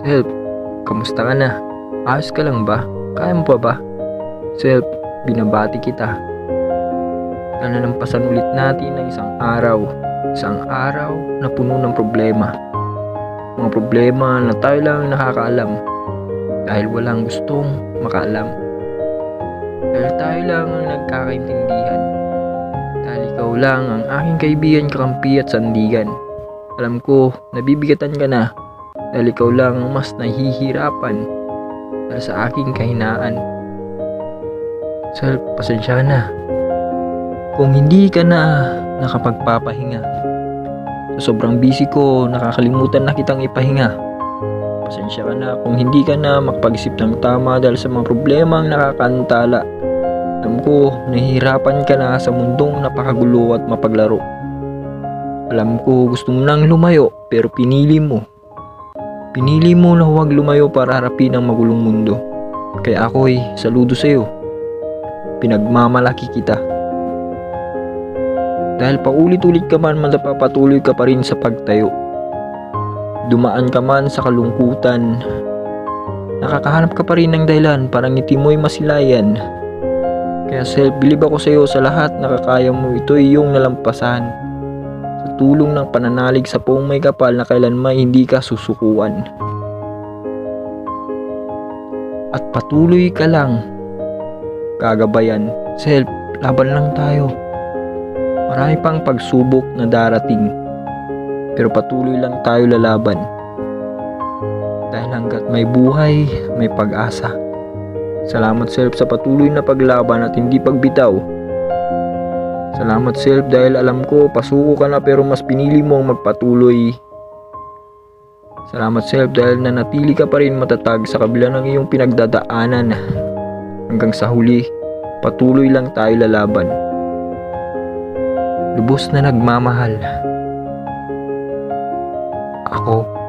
Self, kamusta ka na? Ayos ka lang ba? Kaya mo pa ba? Self, binabati kita. Nananampasan ulit natin ng isang araw. Isang araw na puno ng problema. Mga problema na tayo lang nakakaalam. Dahil walang gustong makaalam. Dahil tayo lang ang nagkakaintindihan. Dahil ikaw lang ang aking kaibigan, kakampi at sandigan. Alam ko, nabibigatan ka na. Dahil ikaw lang ang mas nahihirapan dahil sa aking kahinaan. Self, pasensya ka na. Kung hindi ka na nakapagpapahinga, sa sobrang busy ko, nakakalimutan na kitang ipahinga. Pasensya ka na kung hindi ka na makapag-isip ng tama dahil sa mga problema ang nakakaantala. Alam ko, nahihirapan ka na sa mundong napakagulo at mapaglaro. Alam ko, gusto mo nang lumayo pero pinili mo. Pinili mo na huwag lumayo para harapin ang magulong mundo. Kaya ako'y saludo sa'yo. Pinagmamalaki kita. Dahil paulit-ulit ka man, napapatuloy ka pa rin sa pagtayo. Dumaan ka man sa kalungkutan. Nakakahanap ka pa rin ng dahilan para ngiti mo'y masilayan. Kaya self-believe ako sa'yo sa lahat na kakaya mo. Ito'y iyong nalampasan. Sa tulong ng pananalig sa poong may kapal na kailanman hindi ka susukuan. At patuloy ka lang. Kagabayan, self, laban lang tayo. Marami pang pagsubok na darating. Pero patuloy lang tayo lalaban. Dahil hanggat may buhay, may pag-asa. Salamat self sa patuloy na paglaban at hindi pagbitaw. Salamat self dahil alam ko pasuko ka na pero mas pinili mo ang magpatuloy. Salamat self dahil nanatili ka pa rin matatag sa kabila ng iyong pinagdadaanan. Hanggang sa huli, patuloy lang tayo lalaban. Lubos na nagmamahal. Ako.